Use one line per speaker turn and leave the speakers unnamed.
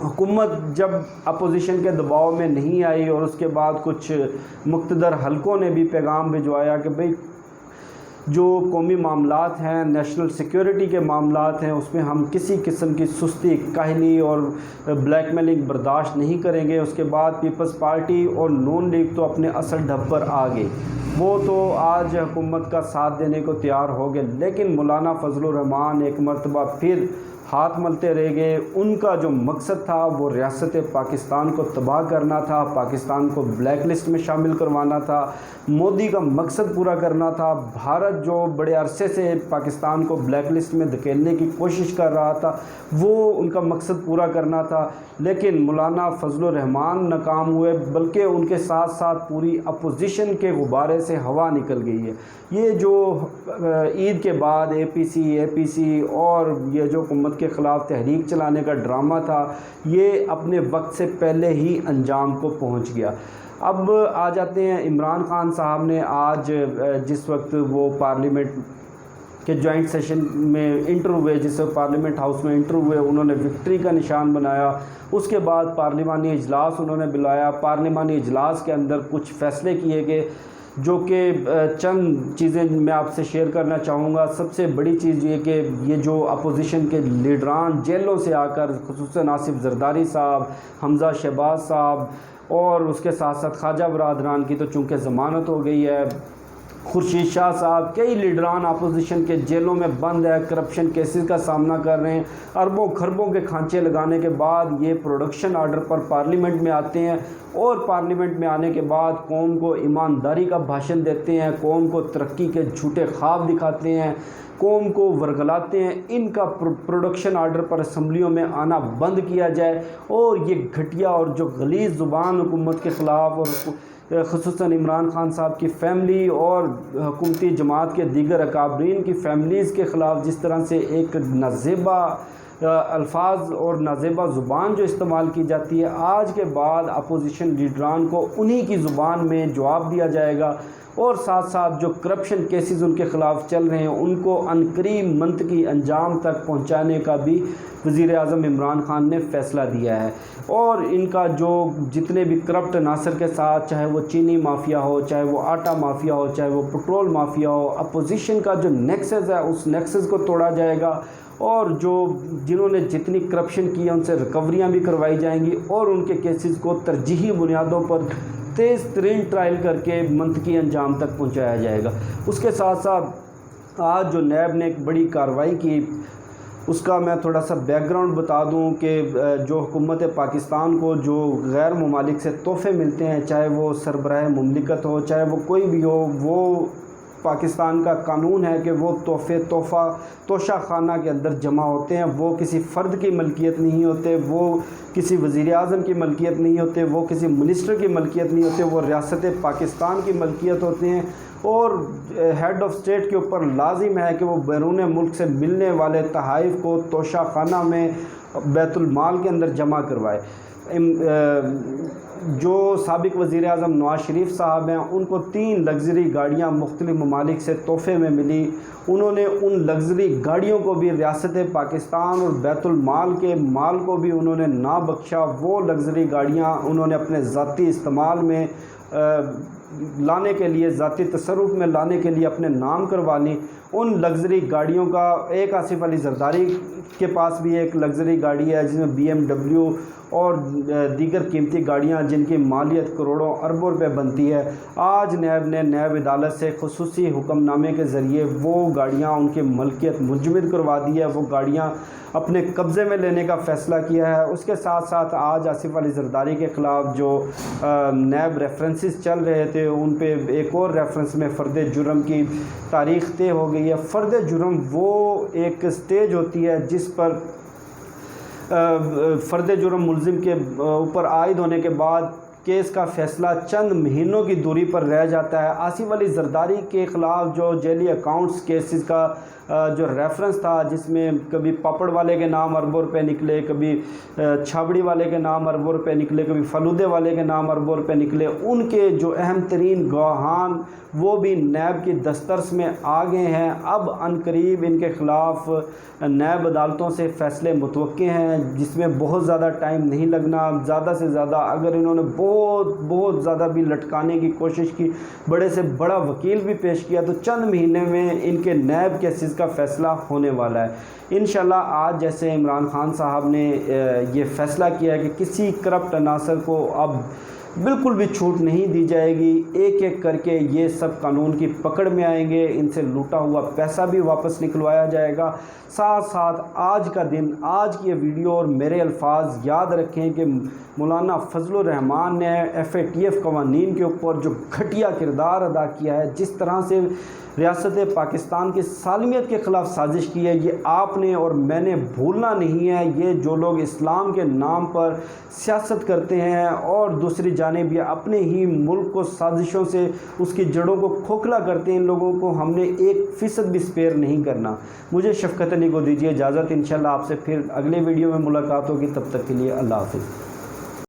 حکومت جب اپوزیشن کے دباؤ میں نہیں آئی اور اس کے بعد کچھ مقتدر حلقوں نے بھی پیغام بھجوایا کہ بھئی جو قومی معاملات ہیں، نیشنل سیکیورٹی کے معاملات ہیں، اس میں ہم کسی قسم کی سستی، کاہلی اور بلیک میلنگ برداشت نہیں کریں گے، اس کے بعد پیپلز پارٹی اور نون لیگ تو اپنے اصل ڈھب پر آ گئی، وہ تو آج حکومت کا ساتھ دینے کو تیار ہو گئے۔ لیکن مولانا فضل الرحمان ایک مرتبہ پھر ہاتھ ملتے رہ گئے۔ ان کا جو مقصد تھا وہ ریاست پاکستان کو تباہ کرنا تھا، پاکستان کو بلیک لسٹ میں شامل کروانا تھا، مودی کا مقصد پورا کرنا تھا۔ بھارت جو بڑے عرصے سے پاکستان کو بلیک لسٹ میں دھکیلنے کی کوشش کر رہا تھا، وہ ان کا مقصد پورا کرنا تھا۔ لیکن مولانا فضل الرحمان ناکام ہوئے، بلکہ ان کے ساتھ ساتھ پوری اپوزیشن کے غبارے سے ہوا نکل گئی ہے۔ یہ جو عید کے بعد اے پی سی اور یہ جو حکومت کے خلاف تحریک چلانے کا ڈرامہ تھا، یہ اپنے وقت سے پہلے ہی انجام کو پہنچ گیا۔ اب آ جاتے ہیں عمران خان صاحب نے آج جس وقت وہ پارلیمنٹ کے جوائنٹ سیشن میں انٹر ہوئے، جس وقت پارلیمنٹ ہاؤس میں انٹر ہوئے، انہوں نے وکٹری کا نشان بنایا۔ اس کے بعد پارلیمانی اجلاس انہوں نے بلایا۔ پارلیمانی اجلاس کے اندر کچھ فیصلے کیے گئے، جو کہ چند چیزیں میں آپ سے شیئر کرنا چاہوں گا۔ سب سے بڑی چیز یہ کہ یہ جو اپوزیشن کے لیڈران جیلوں سے آ کر، خصوصاً آصف زرداری صاحب، حمزہ شہباز صاحب اور اس کے ساتھ ساتھ خواجہ برادران کی تو چونکہ ضمانت ہو گئی ہے، خورشید شاہ صاحب، کئی لیڈران اپوزیشن کے جیلوں میں بند ہے، کرپشن کیسز کا سامنا کر رہے ہیں۔ اربوں خربوں کے کھانچے لگانے کے بعد یہ پروڈکشن آرڈر پر پارلیمنٹ میں آتے ہیں، اور پارلیمنٹ میں آنے کے بعد قوم کو ایمانداری کا بھاشن دیتے ہیں، قوم کو ترقی کے جھوٹے خواب دکھاتے ہیں، قوم کو ورگلاتے ہیں۔ ان کا پروڈکشن آرڈر پر اسمبلیوں میں آنا بند کیا جائے، اور یہ گھٹیا اور جو غلیظ زبان حکومت کے خلاف اور خصوصاً عمران خان صاحب کی فیملی اور حکومتی جماعت کے دیگر اکابرین کی فیملیز کے خلاف جس طرح سے ایک نازیبا الفاظ اور نازیبا زبان جو استعمال کی جاتی ہے، آج کے بعد اپوزیشن لیڈران کو انہی کی زبان میں جواب دیا جائے گا، اور ساتھ ساتھ جو کرپشن کیسز ان کے خلاف چل رہے ہیں ان کو عنقریب منطقی انجام تک پہنچانے کا بھی وزیر اعظم عمران خان نے فیصلہ دیا ہے۔ اور ان کا جو جتنے بھی کرپٹ عناصر کے ساتھ، چاہے وہ چینی مافیا ہو، چاہے وہ آٹا مافیا ہو، چاہے وہ پٹرول مافیا ہو، اپوزیشن کا جو نیکسس ہے اس نیکسس کو توڑا جائے گا، اور جنہوں نے جتنی کرپشن کی ہے ان سے ریکوریاں بھی کروائی جائیں گی، اور ان کے کیسز کو ترجیحی بنیادوں پر تیز ترین ٹرائل کر کے منطقی انجام تک پہنچایا جائے گا۔ اس کے ساتھ ساتھ آج جو نیب نے ایک بڑی کارروائی کی، اس کا میں تھوڑا سا بیک گراؤنڈ بتا دوں کہ جو حکومت پاکستان کو جو غیر ممالک سے تحفے ملتے ہیں، چاہے وہ سربراہ مملکت ہو، چاہے وہ کوئی بھی ہو، وہ پاکستان کا قانون ہے کہ وہ تحفے توشہ خانہ کے اندر جمع ہوتے ہیں، وہ کسی فرد کی ملکیت نہیں ہوتے، وہ کسی وزیر اعظم کی ملکیت نہیں ہوتے، وہ کسی منسٹر کی ملکیت نہیں ہوتے، وہ ریاست پاکستان کی ملکیت ہوتے ہیں، اور ہیڈ آف اسٹیٹ کے اوپر لازم ہے کہ وہ بیرون ملک سے ملنے والے تحائف کو توشہ خانہ میں بیت المال کے اندر جمع کروائے۔ جو سابق وزیر اعظم نواز شریف صاحب ہیں، ان کو 3 لگژری گاڑیاں مختلف ممالک سے تحفے میں ملی، انہوں نے ان لگژری گاڑیوں کو بھی ریاست پاکستان اور بیت المال کے مال کو بھی انہوں نے نہ بخشا۔ وہ لگژری گاڑیاں انہوں نے اپنے ذاتی استعمال میں لانے کے لیے، ذاتی تصرف میں لانے کے لیے اپنے نام کروا لیں۔ ان لگژری گاڑیوں کا ایک آصف علی زرداری کے پاس بھی ایک لگژری گاڑی ہے جس میں BMW اور دیگر قیمتی گاڑیاں جن کی مالیت کروڑوں اربوں روپے بنتی ہے۔ آج نیب نے نیب عدالت سے خصوصی حکم نامے کے ذریعے وہ گاڑیاں ان کی ملکیت منجمد کروا دی ہے، وہ گاڑیاں اپنے قبضے میں لینے کا فیصلہ کیا ہے۔ اس کے ساتھ ساتھ آج آصف علی زرداری کے خلاف جو نیب ریفرنسز چل رہے تھے، ان پہ ایک اور ریفرنس میں فرد جرم کی تاریخ طے ہو گئی ہے۔ فرد جرم وہ ایک سٹیج ہوتی ہے جس پر فرد جرم ملزم کے اوپر عائد ہونے کے بعد کیس کا فیصلہ چند مہینوں کی دوری پر رہ جاتا ہے۔ آصف علی زرداری کے خلاف جو جعلی اکاؤنٹس کیسز کا جو ریفرنس تھا، جس میں کبھی پاپڑ والے کے نام اربوں روپے نکلے، کبھی چھابڑی والے کے نام اربوں روپے نکلے، کبھی فلودے والے کے نام اربوں روپے نکلے، ان کے جو اہم ترین گواہان وہ بھی نیب کی دسترس میں آ گئے ہیں۔ اب عنقریب ان کے خلاف نیب عدالتوں سے فیصلے متوقع ہیں، جس میں بہت زیادہ ٹائم نہیں لگنا۔ زیادہ سے زیادہ اگر انہوں نے بہت زیادہ بھی لٹکانے کی کوشش کی، بڑے سے بڑا وکیل بھی پیش کیا، تو چند مہینے میں ان کے نیب کیسز کا فیصلہ ہونے والا ہے انشاءاللہ۔ آج جیسے عمران خان صاحب نے یہ فیصلہ کیا ہے کہ کسی کرپٹ عناصر کو اب بالکل بھی چھوٹ نہیں دی جائے گی، ایک ایک کر کے یہ سب قانون کی پکڑ میں آئیں گے، ان سے لوٹا ہوا پیسہ بھی واپس نکلوایا جائے گا۔ ساتھ ساتھ آج کا دن، آج کی یہ ویڈیو اور میرے الفاظ یاد رکھیں کہ مولانا فضل الرحمان نے FATF قوانین کے اوپر جو گھٹیا کردار ادا کیا ہے، جس طرح سے ریاست پاکستان کی سالمیت کے خلاف سازش کی ہے، یہ آپ نے اور میں نے بھولنا نہیں ہے۔ یہ جو لوگ اسلام کے نام پر سیاست کرتے ہیں اور دوسری جانب یہ اپنے ہی ملک کو سازشوں سے اس کی جڑوں کو کھوکھلا کرتے ہیں، ان لوگوں کو ہم نے 1% بھی سپیئر نہیں کرنا۔ مجھے شفقت علی کو دیجیے اجازت، انشاءاللہ آپ سے پھر اگلے ویڈیو میں ملاقات ہوگی، تب تک کے لیے اللہ حافظ۔